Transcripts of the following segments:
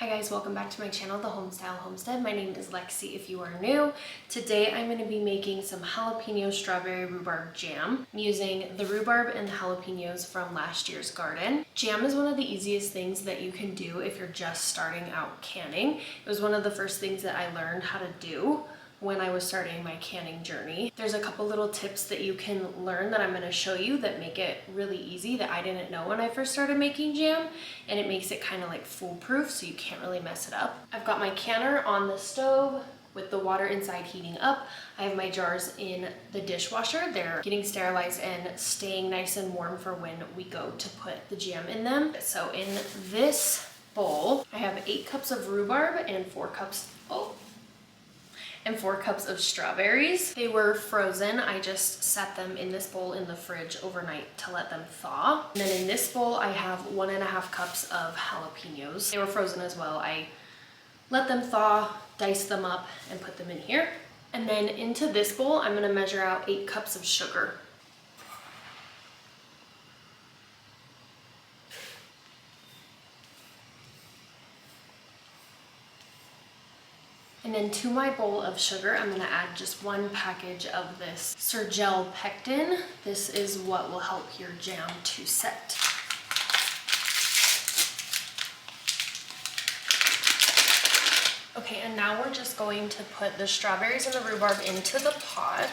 Hi guys, welcome back to my channel, The Homestyle Homestead. My name is Lexi if you are new. Today I'm going to be making some jalapeno strawberry rhubarb jam. I'm using the rhubarb and the jalapenos from last year's garden. Jam is one of the easiest things that you can do if you're just starting out canning. It was one of the first things that I learned how to do when I was starting my canning journey. There's a couple little tips that you can learn that I'm going to show you that make it really easy that I didn't know when I first started making jam, and it makes it kind of like foolproof so you can't really mess it up. I've got my canner on the stove with the water inside heating up. I have my jars in the dishwasher. They're getting sterilized and staying nice and warm for when we go to put the jam in them. So in this bowl, I have 8 cups of rhubarb and 4 cups of strawberries. They were frozen. I just set them in this bowl in the fridge overnight to let them thaw. And then in this bowl, I have 1.5 cups of jalapenos. They were frozen as well. I let them thaw, diced them up, and put them in here. And then into this bowl, I'm gonna measure out 8 cups of sugar. And then to my bowl of sugar, I'm gonna add just 1 package of this Strawberry Pectin. This is what will help your jam to set. Okay, and now we're just going to put the strawberries and the rhubarb into the pot.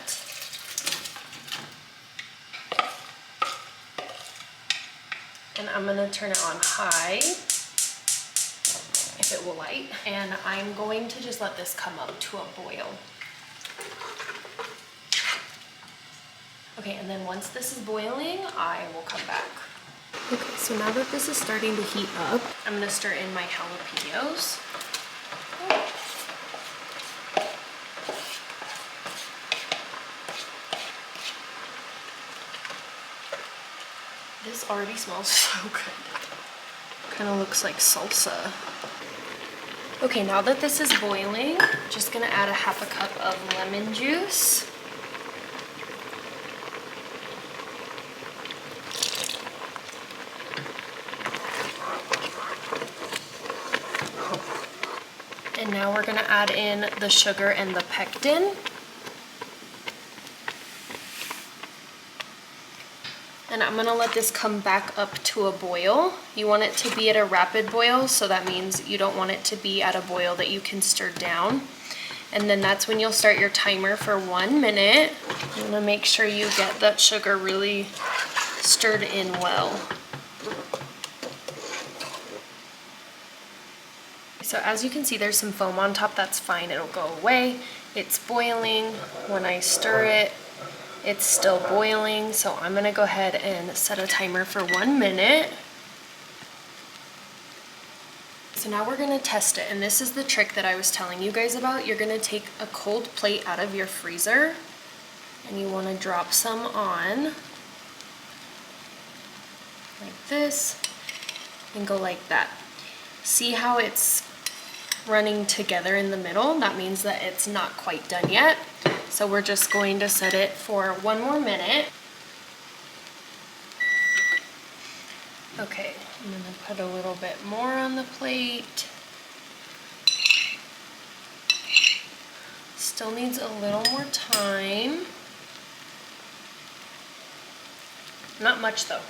And I'm gonna turn it on high, if it will light, and I'm going to just let this come up to a boil. Okay, and then once this is boiling, I will come back. Okay, so now that this is starting to heat up, I'm gonna stir in my jalapenos. This already smells so good. Kind of looks like salsa. Okay, now that this is boiling, I'm just gonna add 1/2 cup of lemon juice. And now we're gonna add in the sugar and the pectin. And I'm gonna let this come back up to a boil. You want it to be at a rapid boil, so that means you don't want it to be at a boil that you can stir down. And then that's when you'll start your timer for 1 minute. You wanna make sure you get that sugar really stirred in well. So as you can see, there's some foam on top. That's fine, it'll go away. It's boiling. When I stir it, it's still boiling, so I'm gonna go ahead and set a timer for 1 minute. So now we're gonna test it, and this is the trick that I was telling you guys about. You're gonna take a cold plate out of your freezer, and you wanna drop some on, like this, and go like that. See how it's running together in the middle? That means that it's not quite done yet. So we're just going to set it for 1 more minute. Okay, I'm gonna put a little bit more on the plate. Still needs a little more time. Not much though.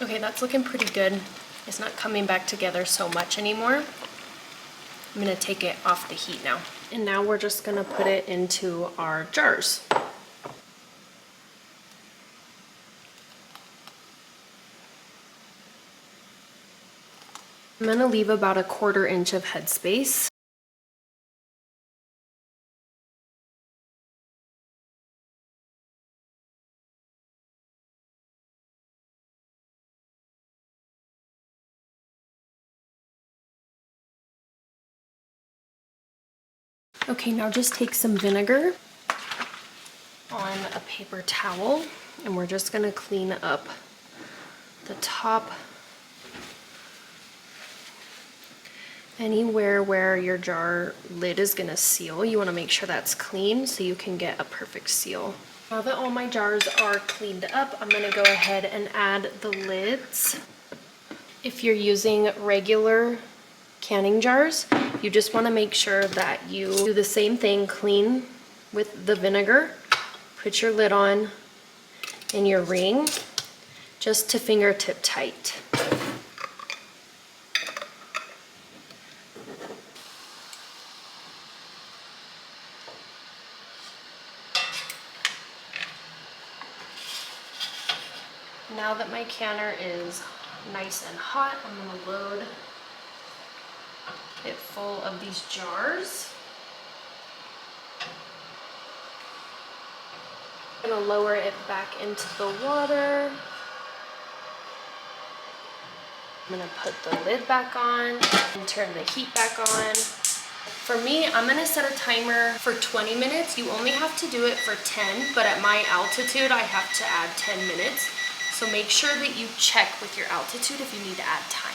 Okay, that's looking pretty good. It's not coming back together so much anymore. I'm gonna take it off the heat now. And now we're just gonna put it into our jars. I'm gonna leave about 1/4 inch of headspace. Okay, now just take some vinegar on a paper towel, and we're just gonna clean up the top Anywhere where your jar lid is gonna seal, you wanna make sure that's clean so you can get a perfect seal. Now that all my jars are cleaned up, I'm gonna go ahead and add the lids. If you're using regular canning jars, you just wanna make sure that you do the same thing, clean with the vinegar, put your lid on in your ring, just to fingertip tight. Now that my canner is nice and hot, I'm gonna load it full of these jars. I'm gonna lower it back into the water. I'm gonna put the lid back on and turn the heat back on. For me, I'm gonna set a timer for 20 minutes. You only have to do it for 10, but at my altitude, I have to add 10 minutes. So make sure that you check with your altitude if you need to add time.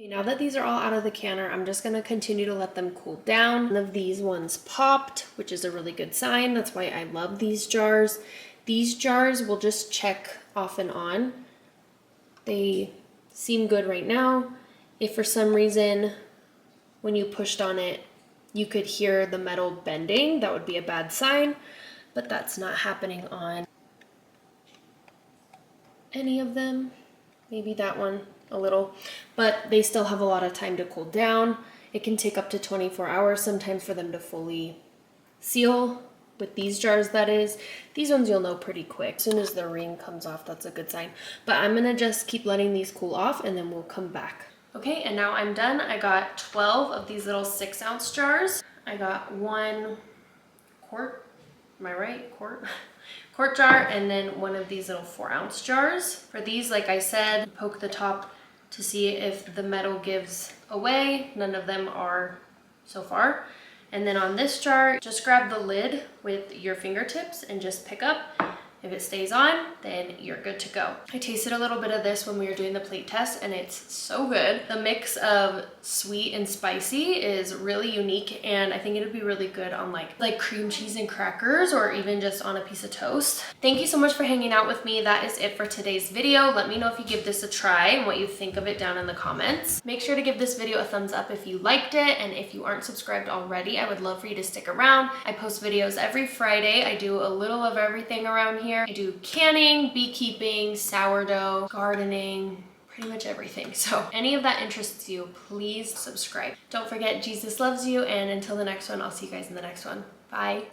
Okay, now that these are all out of the canner, I'm just gonna continue to let them cool down. One of these ones popped, which is a really good sign. That's why I love these jars. These jars will just check off and on. They seem good right now. If for some reason, when you pushed on it, you could hear the metal bending, that would be a bad sign, but that's not happening on any of them. Maybe that one a little, but they still have a lot of time to cool down. It can take up to 24 hours sometimes for them to fully seal. With these jars, that is. These ones you'll know pretty quick. As soon as the ring comes off, that's a good sign. But I'm gonna just keep letting these cool off and then we'll come back. Okay, and now I'm done. I got 12 of these little 6-ounce jars. I got 1 quart, am I right? Quart jar, and then one of these little 4-ounce jars. For these, like I said, poke the top to see if the metal gives away. None of them are so far. And then on this jar, just grab the lid with your fingertips and just pick up. If it stays on, then you're good to go. I tasted a little bit of this when we were doing the plate test and it's so good. The mix of sweet and spicy is really unique and I think it would be really good on like cream cheese and crackers or even just on a piece of toast. Thank you so much for hanging out with me. That is it for today's video. Let me know if you give this a try and what you think of it down in the comments. Make sure to give this video a thumbs up if you liked it, and if you aren't subscribed already, I would love for you to stick around. I post videos every Friday. I do a little of everything around here. I do canning, beekeeping, sourdough, gardening, pretty much everything. So any of that interests you, please subscribe. Don't forget, Jesus loves you, and until the next one, I'll see you guys in the next one. Bye.